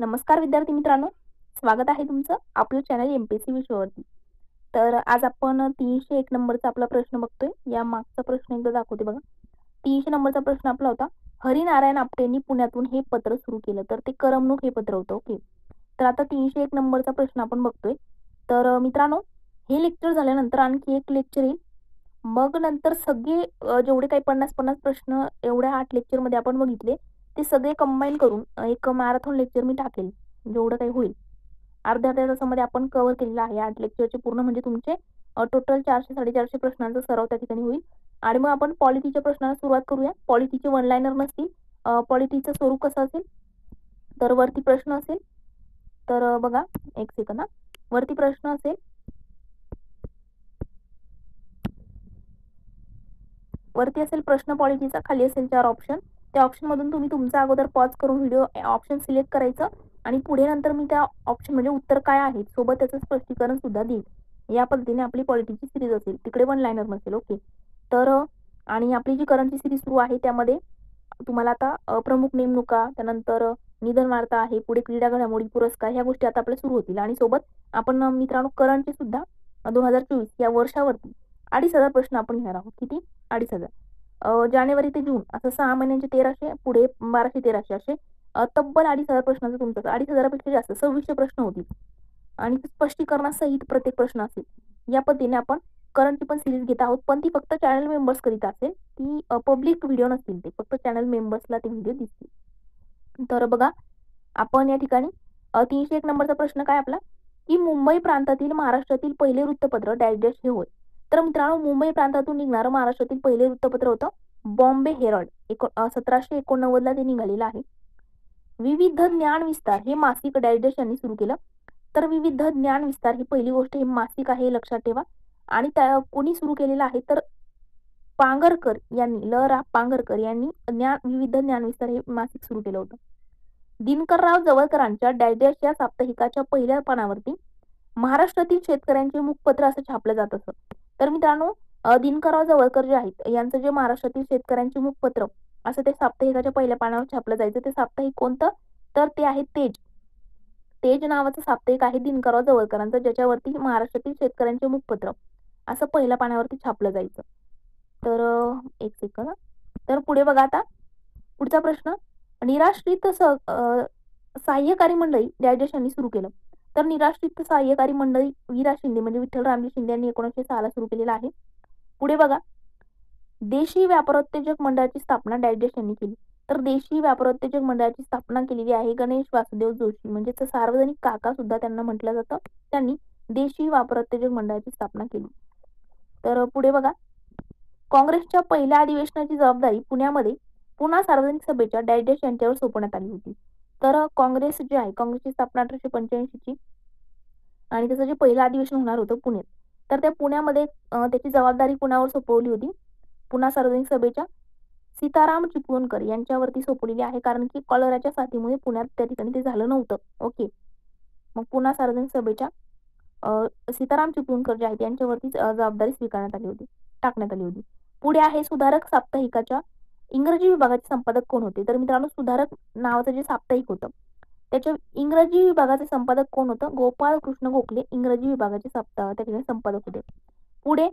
नमस्कार विद्यार्थी मित्रांनो, स्वागत आहे तुमचं आपलं चॅनल एमपीएससी विषयावरती. तर आज आपण 301 नंबरचा आपला प्रश्न बघतोय. या मागचा प्रश्न एकदा दाखवते बघा. 300 नंबरचा प्रश्न आपला होता, हरिनारायण आपटेंनी पुण्यातून हे पत्र सुरू केलं. तर ते करमणूक हे पत्र होतं. ओके. तर आता 301 नंबरचा प्रश्न आपण बघतोय. तर मित्रांनो, हे लेक्चर झाल्यानंतर आणखी एक लेक्चर येईल. मग नंतर सगळे जेवढे काही 50-50 प्रश्न एवढ्या 8 लेक्चरमध्ये आपण बघितले ते सगळे कंबाईन करून एक मॅरेथॉन लेक्चर मी टाकेल. जेवढं काही होईल अर्ध्या तासामध्ये आपण कव्हर केलेलं आहे 8 लेक्चरचे पूर्ण, म्हणजे तुमचे टोटल 400-450 प्रश्नांचा सराव त्या ठिकाणी होईल. आणि मग आपण पॉलिटीच्या प्रश्नाला सुरुवात करूया. पॉलिटीचे वन लाईनर नसतील. पॉलिटीचं स्वरूप कसं असेल, तर वरती प्रश्न असेल. तर बघा एक सेकंद, वरती प्रश्न असेल, वरती असेल प्रश्न पॉलिटीचा, खाली असेल 4 ऑप्शन. त्या ऑप्शन मधून तुम्ही तुमचा अगोदर पॉज करून व्हिडिओ ऑप्शन सिलेक्ट करायचं आणि पुढे नंतर मी त्या ऑप्शन म्हणजे उत्तर काय आहे सोबत त्याचं स्पष्टीकरण सुद्धा देईल. या पद्धतीने आपली पॉलिटीची सिरीज असेल, तिकडे वन लाईनर नसेल. ओके. तर आणि आपली जी करंटची सिरीज सुरू आहे त्यामध्ये तुम्हाला आता प्रमुख नेमणुका, त्यानंतर निधन वार्ता आहे, पुढे क्रीडा घडामोडी, पुरस्कार, ह्या गोष्टी आता आपल्या सुरू होतील. आणि सोबत आपण मित्रांनो करंटचे सुद्धा 2024 या वर्षावरती 2,500 प्रश्न आपण घेणार आहोत. किती? 2,500. जानेवारी ते जून असं 6 महिन्यांचे 1300, पुढे 1200-1300 असे तब्बल 2,500 प्रश्नांचं तुमचं 2,500 पेक्षा जास्त 2600 प्रश्न होतील. आणि स्पष्टीकरणासहित प्रत्येक प्रश्न असेल. या पद्धतीने आपण करंटची पण सिरीज घेत आहोत, पण ती फक्त चॅनल मेंबर्स करिता असेल. ती पब्लिक व्हिडिओ नसतील, ते फक्त चॅनल मेंबर्सला ते व्हिडिओ दिसतील. तर बघा आपण या ठिकाणी 301 नंबरचा प्रश्न काय आपला, की मुंबई प्रांतातील महाराष्ट्रातील पहिले वृत्तपत्र डॅश डॅश हे होय. तर मित्रांनो, मुंबई प्रांतातून निघणारं महाराष्ट्रातील पहिले वृत्तपत्र होतं बॉम्बे हेरल्ड. 1789 ते निघालेलं आहे. विविध ज्ञान विस्तार हे मासिक डॅश डॅश यांनी सुरू केलं. तर विविध ज्ञान विस्तार ही पहिली गोष्ट, हे मासिक आहे, लक्षात ठेवा. आणि त्या कोणी सुरू केलेलं आहे, तर पांगरकर यांनी, ल.रा. पांगरकर यांनी विविध ज्ञान विस्तार हे मासिक सुरू केलं होतं. दिनकरराव जवळकरांच्या डॅश डॅश या साप्ताहिकाच्या पहिल्या पानावरती महाराष्ट्रातील शेतकऱ्यांचे मुखपत्र असं छापलं जात असं. तर मित्रांनो, दिनकरराव जवळकर जे आहेत यांचं जे महाराष्ट्रातील शेतकऱ्यांचे मुखपत्र असं ते साप्ताहिकाच्या पहिल्या पानावर छापलं जायचं. ते साप्ताहिक कोणतं, तर ते आहे तेज. तेज नावाचं साप्ताहिक आहे दिनकरराव जवळकरांचं, ज्याच्यावरती महाराष्ट्रातील शेतकऱ्यांचे मुखपत्र असं पहिल्या पानावरती छापलं जायचं. तर एक सेकंद. तर पुढे बघा आता पुढचा प्रश्न, निराश्रित सहाय्यकारी मंडळी डॅश डॅश यांनी सुरू केलं. तर निराश्रित सहाय्यकारी मंडळी वीरा शिंदे म्हणजे विठ्ठल रामजी शिंदे यांनी 1906 ला सुरू केलेला आहे. पुढे बघा, देशी व्यापारोत्तेजक मंडळाची स्थापना डॅश डॅश यांनी केली. तर देशी व्यापारोत्तेजक मंडळाची स्थापना केलेली आहे गणेश वासुदेव जोशी, म्हणजेच सार्वजनिक काका सुद्धा त्यांना म्हटलं जातं. त्यांनी देशी व्यापारोत्तेजक मंडळाची स्थापना केली. तर पुढे बघा, काँग्रेसच्या पहिल्या अधिवेशनाची जबाबदारी पुण्यामध्ये पुन्हा सार्वजनिक सभेच्या डॅश डॅश यांच्यावर सोपवण्यात आली होती. तर काँग्रेस जे आहे, काँग्रेसची स्थापना 1885 ची, आणि त्याचं जे पहिलं अधिवेशन होणार होतं पुण्यात, तर त्या पुण्यामध्ये त्याची जबाबदारी पुण्यावर सोपवली होती. पुन्हा सार्वजनिक सभेच्या सीताराम चिपळूणकर यांच्यावरती सोपवलेली आहे, कारण की कॉलराच्या साथीमुळे पुण्यात त्या ठिकाणी ते झालं नव्हतं. ओके. मग पुन्हा सार्वजनिक सभेच्या सीताराम चिपळूणकर जे आहेत यांच्यावरती जबाबदारी स्वीकारण्यात आली होती, टाकण्यात आली होती. पुढे आहे सुधारक साप्ताहिकाच्या इंग्रजी विभागाचे संपादक कोण होते. तर मित्रांनो, सुधारक नावाचं जे साप्ताहिक होतं त्याच्या इंग्रजी विभागाचे संपादक कोण होतं, गोपाळ कृष्ण गोखले इंग्रजी विभागाचे त्या ठिकाणी संपादक होते. पुढे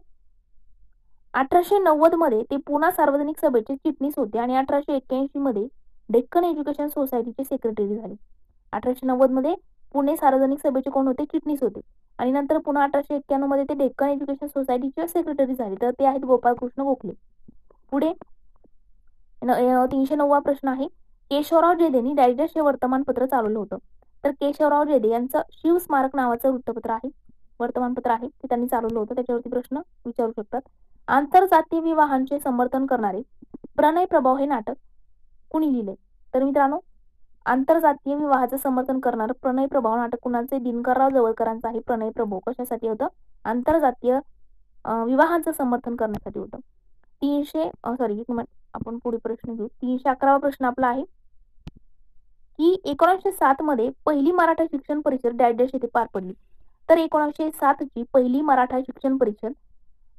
1890 मध्ये ते पुन्हा सार्वजनिक सभेचे चिटणीस होते आणि 1881 मध्ये डेक्कन एज्युकेशन सोसायटीचे सेक्रेटरी झाले. 1890 मध्ये पुणे सार्वजनिक सभेचे कोण होते, चिटणीस होते, आणि नंतर पुन्हा 1891 मध्ये ते डेक्कन एज्युकेशन सोसायटीचे सेक्रेटरी झाले. तर ते आहेत गोपाळकृष्ण गोखले. पुढे 309वा प्रश्न आहे, केशवराव जेधेंनी डॅश डॅश हे वर्तमानपत्र चालवलं होतं. तर केशवराव जेधे यांचं शिव स्मारक नावाचं वृत्तपत्र आहे, वर्तमानपत्र आहे, ते त्यांनी चालवलं होतं. त्याच्यावरती प्रश्न विचारू शकतात. आंतरजातीय विवाहांचे समर्थन करणारे प्रणय प्रभाव हे नाटक कुणी लिहिले. तर मित्रांनो, आंतरजातीय विवाहाचं समर्थन करणारं प्रणय प्रभाव नाटक कुणाचे, दिनकरराव जवळकरांचं आहे. प्रणय प्रभाव कशासाठी होतं, आंतरजातीय विवाहांचं समर्थन करण्यासाठी होतं. आपण पुढे प्रश्न घेऊ. 311वा प्रश्न आपला आहे, की 1907 मध्ये पहिली मराठा शिक्षण परिषद डॅश डॅश येथे पार पडली. तर 1907 ची पहिली मराठा शिक्षण परिषद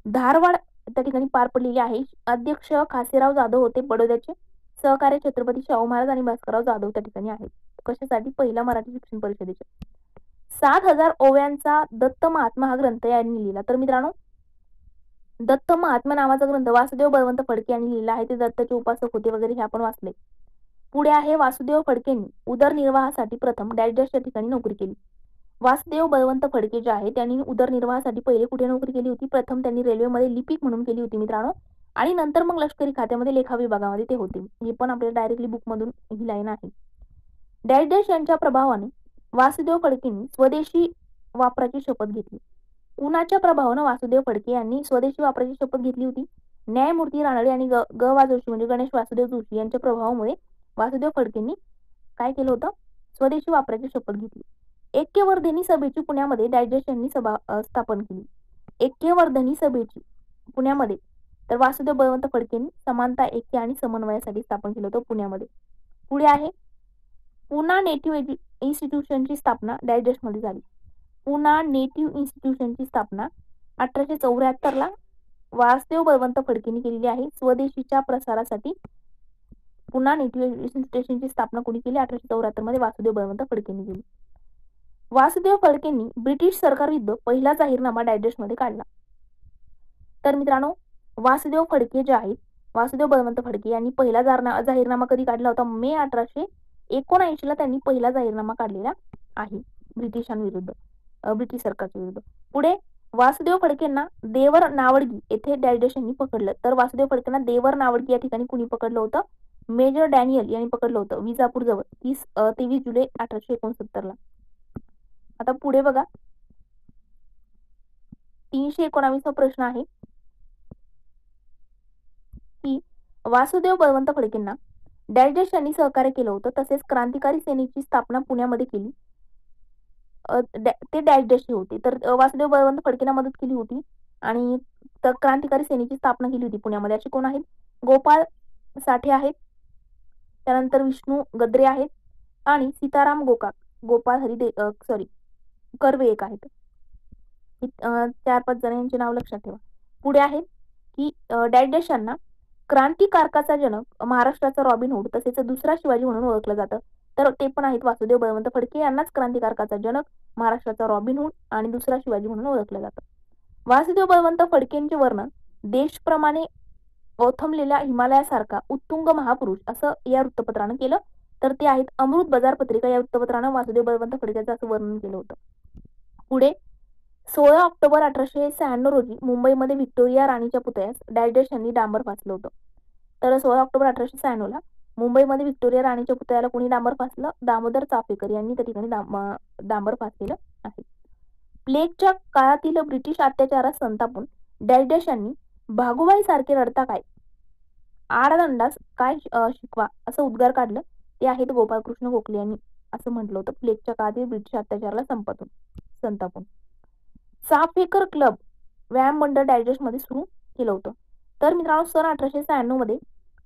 धारवाड त्या ठिकाणी पार पडलेली आहे. अध्यक्ष खासेराव जाधव होते बडोद्याचे. सहकार्य छत्रपती शाहू महाराज आणि भास्करराव जाधव त्या ठिकाणी आहेत. कशासाठी? पहिल्या मराठी शिक्षण परिषदेच्या. 7,000 ओव्यांचा दत्त महात्मा हा ग्रंथ यांनी लिहिला. तर मित्रांनो, दत्त महात्मा नावाचा ग्रंथ वासुदेव बळवंत फडके यांनी लिहिला आहे. ते दत्ताचे उपासक होते वगैरे हे आपण वाचले. पुढे आहे वासुदेव फडकेंनी उदरनिर्वाहासाठी प्रथम डॅश डॅश या ठिकाणी नोकरी केली. वासुदेव बळवंत फडके जे आहे त्यांनी उदरनिर्वाहासाठी पहिले कुठे नोकरी केली होती? प्रथम त्यांनी रेल्वेमध्ये लिपिक म्हणून केली होती मित्रांनो, आणि नंतर मग लष्करी खात्यामध्ये लेखा विभागामध्ये ते होते. हे पण आपल्याला डायरेक्टली बुकमधून ही लाईन आहे. डॅश डॅश यांच्या प्रभावाने वासुदेव फडकेंनी स्वदेशी वापराची शपथ घेतली. कुणाच्या प्रभावानं वासुदेव फडके यांनी स्वदेशी वापराची शपथ घेतली होती? न्यायमूर्ती रानडे आणि ग वा जोशी म्हणजे गणेश वासुदेव जोशी यांच्या प्रभावामुळे वासुदेव फडकेंनी काय केलं होतं? स्वदेशी वापराची शपथ घेतली. ऐक्यवर्धिनी सभेची पुण्यामध्ये डॅश डॅश यांनी सभा स्थापन केली. ऐक्यवर्धिनी सभेची पुण्यामध्ये तर वासुदेव बळवंत फडकेंनी समानता, ऐक्य आणि समन्वयासाठी स्थापन केलं होतं पुण्यामध्ये. पुढे आहे पुणा नेटिव्ह इन्स्टिट्यूशनची स्थापना डॅश डॅश मध्ये झाली. पुणा नेटिव्ह इन्स्टिट्यूशनची स्थापना 1874 ला वासुदेव बळवंत फडकेंनी केलेली आहे. स्वदेशीच्या प्रसारासाठी पुणा नेटिव्ह इन्स्टिट्यूशनची स्थापना कोणी केली? 1874 मध्ये वासुदेव बळवंत फडकेंनी केली. वासुदेव फडकेंनी ब्रिटिश सरकारविरुद्ध पहिला जाहीरनामा डॅश डॅश मध्ये काढला. तर मित्रांनो, वासुदेव फडके जे आहेत, वासुदेव बळवंत फडके यांनी पहिला जाहीरनामा कधी काढला होता? मे 1879 ला त्यांनी पहिला जाहीरनामा काढलेला आहे ब्रिटिशांविरुद्ध, ब्रिटिश सरकारच्या विरुद्ध. पुढे वासुदेव फडकेंना देवर नावडगी येथे डॅश डॅश यांनी पकडलं. तर वासुदेव फडकेंना देवर नावडगी या ठिकाणी कुणी पकडलं होतं? मेजर डॅनियल यांनी पकडलं होतं विजापूर जवळ 23 जुलै 1869 ला. आता पुढे बघा, 319वा प्रश्न आहे की वासुदेव बळवंत फडकेंना डॅश डॅश यांनी सहकार्य केलं होतं, तसेच क्रांतिकारी सेनेची स्थापना पुण्यामध्ये केली. ते डॅश डॅश होते. तर वासुदेव बळवंत फडकेंना मदत केली होती आणि क्रांतिकारी सेनेची स्थापना केली होती पुण्यामध्ये. असे कोण आहेत? गोपाळ साठे आहेत, त्यानंतर विष्णू गद्रे आहेत आणि सीताराम गोपाळ कर्वे एक आहेत. 4-5 जणांचे नाव लक्षात ठेवा. पुढे आहे की डॅश डॅश यांना क्रांतिकारकाचा जनक, महाराष्ट्राचा रॉबिन हुड तसेच दुसरा शिवाजी म्हणून ओळखलं जातं. तर ते पण आहेत वासुदेव बळवंत फडके यांनाच क्रांतिकारकाचा जनक, महाराष्ट्राचा रॉबिन हुड आणि दुसरा शिवाजी म्हणून ओळखलं जातं. वासुदेव बळवंत फडकेंचे वर्णन देशप्रमाणे ओथंबलेल्या हिमालयासारखा उत्तुंग महापुरुष असं या वृत्तपत्रानं केलं. तर ते आहेत अमृत बाजार पत्रिका या वृत्तपत्रानं वासुदेव बळवंत फडकेचं असं वर्णन केलं होतं. पुढे 16 ऑक्टोबर 1896 रोजी मुंबईमध्ये व्हिक्टोरिया राणीच्या पुतळ्यास डॅश डॅश यांनी डांबर फासलं होतं. तर 16 ऑक्टोबर 1896 ला मुंबईमध्ये व्हिक्टोरिया राणीच्या पुतळ्याला कोणी डांबर फासलं? दामोदर चाफेकर यांनी त्या ठिकाणी डांबर फासलेलं आहे. प्लेगच्या काळातील ब्रिटिश अत्याचारात संतापून डॅश डॅश यांनी भागुबाई सारखे रडता काय, आडदंडास काय शिकवा असं उद्गार काढलं. ते आहेत गोपाळकृष्ण गोखले यांनी असं म्हटलं होतं प्लेगच्या काळातील ब्रिटिश अत्याचाराला संतापून. चाफेकर क्लब व्यायाम मंडळ डॅश डॅश मध्ये सुरू केलं होतं. तर मित्रांनो, सन 1896 मध्ये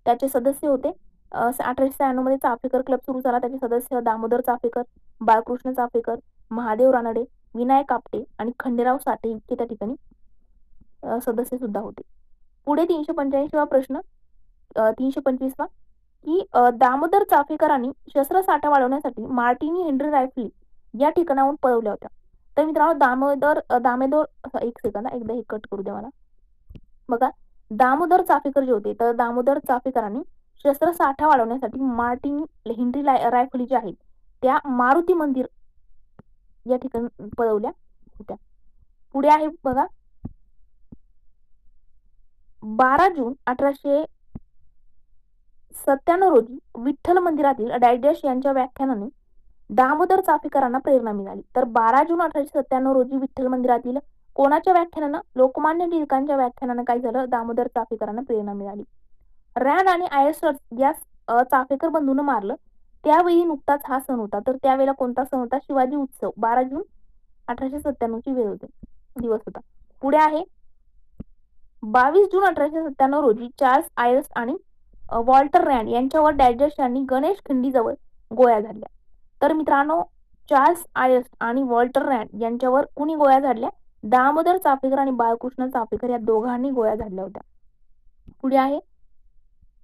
त्याचे सदस्य होते. 1896 मध्ये चाफेकर क्लब सुरू झाला. त्याचे सदस्य दामोदर चाफेकर, बाळकृष्ण चाफेकर, महादेव रानडे, विनायक आपटे आणि खंडेराव साठे इतके त्या ठिकाणी सदस्य सुद्धा होते. पुढे 385वा प्रश्न, 325वा की दामोदर चाफेकरांनी शस्त्रसाठा वाढवण्यासाठी मार्टिनी हेनरी रायफली या ठिकाणाहून पळवल्या होत्या. तर मित्रांनो, एक सेकंद, एकदा हे कट करू दे मला. बघा, दामोदर चाफेकर जे होते, तर दामोदर चाफेकरांनी शस्त्रसाठा वाढवण्यासाठी मार्टिनी हेनरी रायफली ज्या आहेत त्या मारुती मंदिर या ठिकाणी पळवल्या होत्या. पुढे आहे बघा, 12 जून 1897 रोजी विठ्ठल मंदिरातील डॅश डॅश यांच्या व्याख्यानाने दामोदर चाफेकरांना प्रेरणा मिळाली. तर 12 जून 1897 रोजी विठ्ठल मंदिरातील कोणाच्या व्याख्यानानं? लोकमान्य टिळकांच्या व्याख्यानानं काय झालं? दामोदर चाफेकरांना प्रेरणा मिळाली. रँड आणि आयर्स या चाफेकर बंधूंना मारलं त्यावेळी नुकताच हा सण होता. तर त्यावेळेला कोणता सण होता? शिवाजी उत्सव. 12 जून 1897 ची वेळ होती, दिवस होता. पुढे आहे 22 जून 1897 रोजी चार्ल्स आयर्स आणि वॉल्टर रँड यांच्यावर डॅश डॅश यांनी गणेश खिंडीजवळ गोळ्या झाडल्या. तर मित्रांनो, चार्ल्स आयर्स आणि वॉल्टर रँड यांच्यावर कुणी गोळ्या झाडल्या? दामोदर चाफेकर आणि बाळकृष्ण चाफेकर या दोघांनी गोळ्या झाडल्या होत्या. पुढे आहे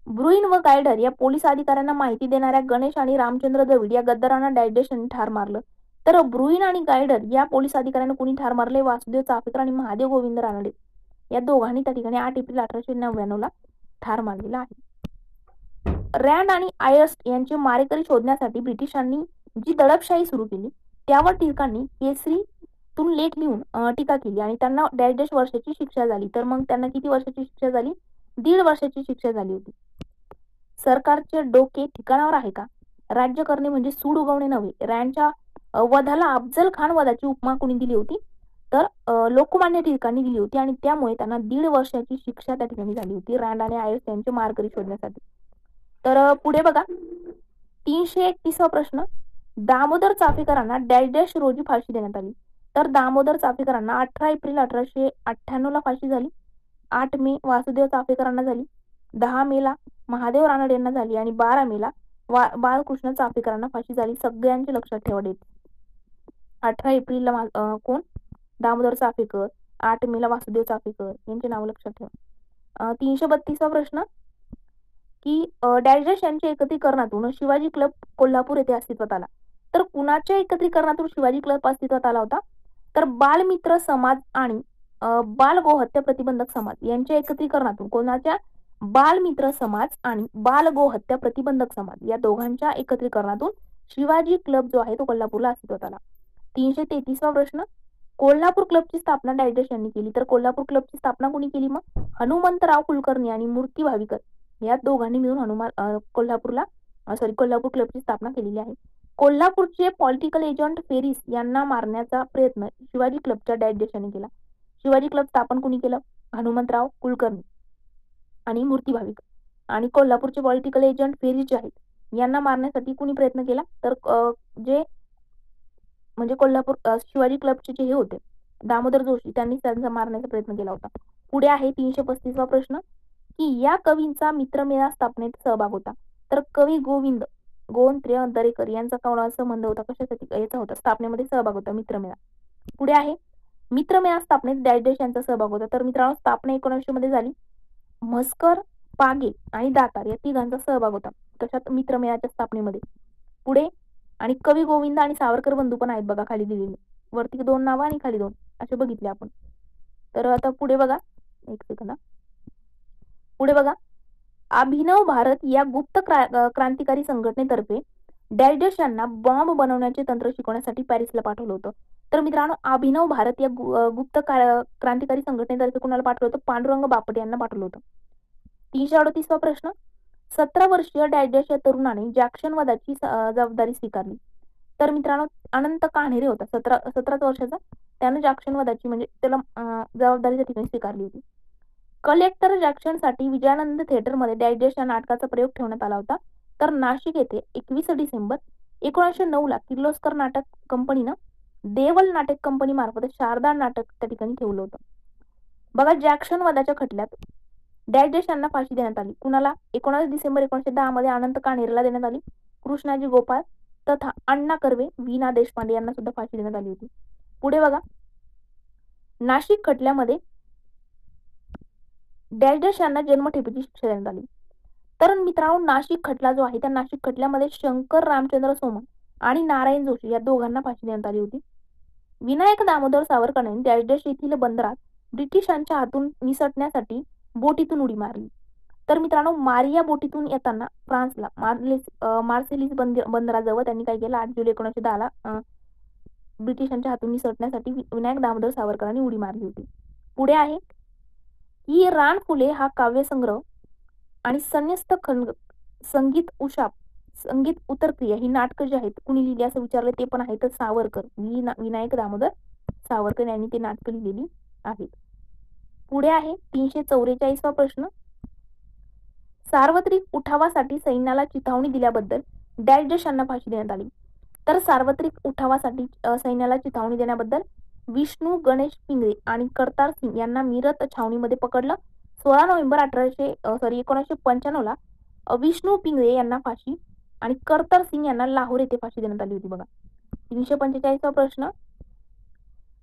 ब्रुईन व गायडर या पोलीस अधिकाऱ्यांना माहिती देणाऱ्या गणेश आणि रामचंद्र द्रविड या गद्दारांना डॅश यांनी ठार मारलं. तर ब्रुईन आणि गायडर या पोलीस अधिकाऱ्यांना कुणी ठार मारले? वासुदेव चाफेकर आणि महादेव गोविंद रानडे या दोघांनी त्या ठिकाणी 8 एप्रिल 1899 ला ठार मारलेला आहे. रँड आणि आयर्स्ट यांचे मारेकरी शोधण्यासाठी ब्रिटिशांनी जी दडपशाही सुरू केली त्यावर टिळकांनी केसरीतून लेख लिहून टीका केली आणि त्यांना डॅश वर्षाची शिक्षा झाली. तर मग त्यांना किती वर्षाची शिक्षा झाली? 1.5 वर्षाची शिक्षा झाली होती. सरकारचे डोके ठिकाणावर आहे का? राज्य करणे म्हणजे सूड उगवणे नव्हे. रँडच्या वधाला अफजल खान वधाची उपमा कोणी दिली होती? तर लोकमान्य टिळकांनी दिली होती आणि त्यामुळे त्यांना 1.5 वर्षाची शिक्षा त्या ठिकाणी झाली होती रँड आणि आयर्स यांचे मारेकरी शोधण्यासाठी. तर पुढे बघा 331वा प्रश्न. दामोदर चाफेकरांना डॅश रोजी फाशी देण्यात आली. तर दामोदर चाफेकरांना 18 एप्रिल 1898 ला फाशी झाली. 8 मे वासुदेव चाफेकरांना झाली. 10 मेला महादेव रानडे यांना झाली आणि 12 मेला बाळकृष्ण चाफेकरांना फाशी झाली. सगळ्यांचे लक्षात ठेवा डेट. 18 एप्रिलला कोण? दामोदर चाफेकर. 8 मेला वासुदेव चाफेकर यांचे नाव लक्षात ठेवा. 332वा प्रश्न की डॅश यांच्या एकत्रीकरणातून शिवाजी क्लब कोल्हापूर येथे अस्तित्वात आला. तर कुणाच्या एकत्रीकरणातून शिवाजी क्लब अस्तित्वात आला होता? तर बालमित्र समाज आणि बाल गोहत्या प्रतिबंधक समाज यांच्या एकत्रीकरणातून. कोणाच्या? बालमित्र समाज आणि बाल गोहत्या प्रतिबंधक समाज या दोघांच्या एकत्रीकरणातून शिवाजी क्लब जो आहे तो कोल्हापूरला अस्तित्वात आला. 333वा प्रश्न. कोल्हापूर क्लबची स्थापना डॅश यांनी केली. तर कोल्हापूर क्लबची स्थापना कोणी केली? मग हनुमंतराव कुलकर्णी आणि मूर्ती भाविकर या दोघांनी मिळून कोल्हापूर क्लबची स्थापना केलेली आहे. कोल्हापूरचे पॉलिटिकल एजंट फेरिस यांना मारण्याचा प्रयत्न शिवाजी क्लबच्या डॅश यांनी केला. शिवाजी क्लब स्थापन कोणी केलं? हनुमंतराव कुलकर्णी आणि मूर्ती भाविकर. आणि कोल्हापूरचे पॉलिटिकल एजंट फेरिस जे आहेत यांना मारण्यासाठी कुणी प्रयत्न केला? तर जे म्हणजे कोल्हापूर शिवाजी क्लबचे जे हे होते दामोदर जोशी त्यांनी त्यांचा मारण्याचा प्रयत्न केला होता. पुढे आहे 335वा प्रश्न की या कवींचा मित्रमेळा स्थापनेत सहभाग होता. तर कवी गोविंद दरेकर यांचा कोणाचा संबंध होता? कशासाठी याचा होता? स्थापनेमध्ये सहभाग होता मित्रमेळा. पुढे आहे मित्रमेळा स्थापनेत डॅश यांचा सहभाग होता. तर मित्रांनो स्थापना 1900 मध्ये झाली. म्हसकर, पागे आणि दातार या तिघांचा सहभाग होता तशात मित्रमेळाच्या स्थापनेमध्ये. पुढे आणि कवी गोविंद आणि सावरकर बंधू पण आहेत बघा खाली दिलेले. वरती 2 नावं आणि खाली 2 असे बघितले आपण. तर आता पुढे बघा एक सेकंद. पुढे बघा अभिनव भारत या गुप्त क्रांतिकारी संघटनेतर्फे डॅश यांना बॉम्ब बनवण्याचे तंत्र शिकवण्यासाठी पॅरिसला पाठवलं होतं. तर मित्रांनो अभिनव भारत या गुप्त क्रांतिकारी संघटनेतर्फे कुणाला पाठवलं होतं? पांडुरंग बापट यांना पाठवलं होतं. 338वा प्रश्न. 17 वर्षीय डॅश या तरुणाने जॅक्शन वधाची जबाबदारी स्वीकारली. तर मित्रांनो अनंत कान्हेरे होता 17 वर्षाचा. त्याने जॅक्शन वधाची म्हणजे त्याला जबाबदारी त्या ठिकाणी स्वीकारली होती. कलेक्टर जॅक्शनसाठी विजयानंद थिएटरमध्ये डॅश या नाटकाचा प्रयोग ठेवण्यात आला होता. तर नाशिक येथे 21 डिसेंबर 1909 ला किर्लोस्कर नाटक कंपनीनं देवल नाटक कंपनी मार्फत शारदा नाटक त्या ठिकाणी ठेवलं होतं. बघा जॅक्शन वधाच्या खटल्यात डॅश यांना फाशी देण्यात आली. कुणाला? 19 डिसेंबर 1910 मध्ये अनंत कान्हेरेला देण्यात आली. कृष्णाजी गोपाळ तथा अण्णा कर्वे, वीणा देशपांडे यांना सुद्धा फाशी देण्यात आली होती. पुढे बघा नाशिक खटल्यामध्ये डॅश यांना जन्मठेपेची शिक्षा देण्यात आली. तर मित्रांनो नाशिक खटला जो आहे त्या नाशिक खटल्यामध्ये शंकर रामचंद्र सोमन आणि नारायण जोशी या दोघांना फाशी देण्यात आली होती. विनायक दामोदर सावरकरांनी डॅश येथील बंदरात ब्रिटिशांच्या हातून निसटण्यासाठी बोटीतून उडी मारली. तर मित्रांनो मारिया बोटीतून येताना फ्रान्सला मार्सेलिस बंदराजवळ त्यांनी काय केलं? 8 जुलै 1910 ला ब्रिटिशांच्या हातून निसटण्यासाठी विनायक दामोदर सावरकरांनी उडी मारली होती. पुढे आहे की रानफुले हा काव्यसंग्रह आणि संन्यस्त संगीत उशाप संगीत उत्तरक्रिया ही नाटकं जी आहेत कुणी लिहिली असं विचारलं ते पण आहे तर सावरकर विनायक दामोदर सावरकर यांनी ते नाटकं लिहिलेली आहेत. पुढे आहे 344वा प्रश्न. सार्वत्रिक उठावासाठी सैन्याला चिथावणी दिल्याबद्दल डॅश यांना फाशी देण्यात आली. तर सार्वत्रिक उठावासाठी सैन्याला चिथावणी देण्याबद्दल विष्णू गणेश पिंगळे आणि करतार सिंग यांना मीरत छावणीमध्ये पकडलं. 16 नोव्हेंबर 1995 ला विष्णू पिंगळे यांना फाशी आणि करतार सिंग यांना लाहोर येथे फाशी देण्यात आली होती. बघा 345वा प्रश्न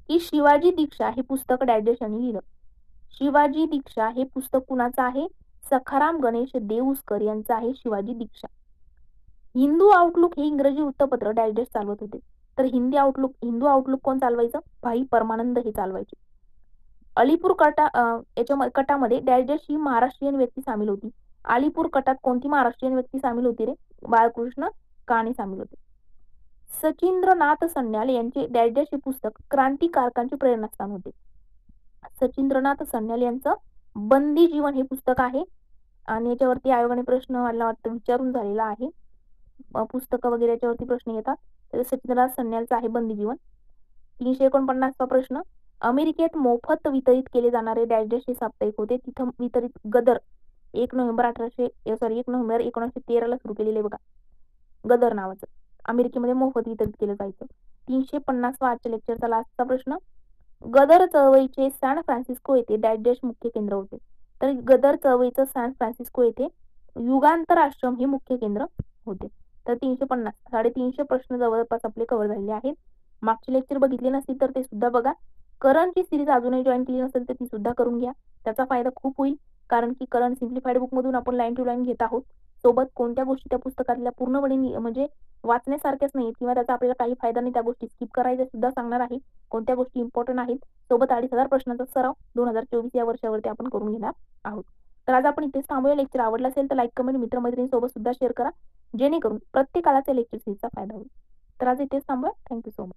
की शिवाजी दीक्षा हे पुस्तक डॅश यांनी लिहिलं. शिवाजी दीक्षा हे पुस्तक कुणाचं आहे? सखाराम गणेश देऊसकर यांचा आहे शिवाजी दीक्षा. हिंदू आउटलुक हे इंग्रजी वृत्तपत्र डॅश चालवत होते. तर हिंदू आउटलुक कोण चालवायचं? भाई परमानंद हे चालवायचे. अलीपूर कटामध्ये डॅश ही महाराष्ट्रीयन व्यक्ती सामील होती. अलीपूर कटात कोणती महाराष्ट्रीयन व्यक्ती सामील होती रे? बाळकृष्ण काणे सामील होते. सचिंद्रनाथ सन्याल यांचे डॅश हे पुस्तक क्रांतिकारकांचे प्रेरणास्थान होते. सचिंद्रनाथ सन्याल यांचं बंदी जीवन हे पुस्तक आहे आणि याच्यावरती आयोगाने प्रश्न मला वाटतं विचारून झालेला आहे. पुस्तकं वगैरे याच्यावरती प्रश्न येतात. तर सचिंद्रनाथ सन्यालचं आहे बंदी जीवन. 349वा प्रश्न, अमेरिकेत मोफत वितरित केले जाणारे डॅश हे साप्ताहिक होते. तिथं वितरित गदर 1 नोव्हेंबर 1913ला सुरू केलेले बघा, गदर नावाचं अमेरिकेमध्ये मोफत वितरित केलं जायचं. 350वा आजच्या लेक्चरचा लास्टचा प्रश्न, गदर चळवळीचे सॅन फ्रान्सिस्को येथे डॅश मुख्य केंद्र होते. तर गदर चळवळीचं सॅन फ्रान्सिस्को येथे युगांतर आश्रम हे मुख्य केंद्र होते. तर 350 350 प्रश्न जवळपास आपले कव्हर झालेले आहेत. मागचे लेक्चर बघितले नसतील तर ते सुद्धा बघा. करंटची सिरीज अजूनही जॉईन केली नसेल तर ती सुद्धा करून घ्या. त्याचा फायदा खूप होईल, कारण की करंट सिम्प्लिफाईड बुक मधून आपण लाईन टू लाईन घेत आहोत. सोबत कोणत्या गोष्टी त्या पुस्तकातल्या पूर्णपणे म्हणजे वाचण्यासारख्याच नाहीत किंवा त्याचा आपल्याला काही फायदा नाही त्या गोष्टी स्किप करायच्या सुद्धा सांगणार आहे. कोणत्या गोष्टी इम्पॉर्टंट आहेत. सोबत 2,500 प्रश्नांचा सराव 2024 या वर्षावरती आपण करून घेणार आहोत. तर आज आपण इथेच थांबूया. लेक्चर आवडला असेल तर लाईक, कमेंट, मित्रमैत्रिणींसोबत सुद्धा शेअर करा, जेणेकरून प्रत्येकाला त्या लेक्चर सीरीजचा फायदा होईल. तर आज इथेच थांबूया. Thank you so much.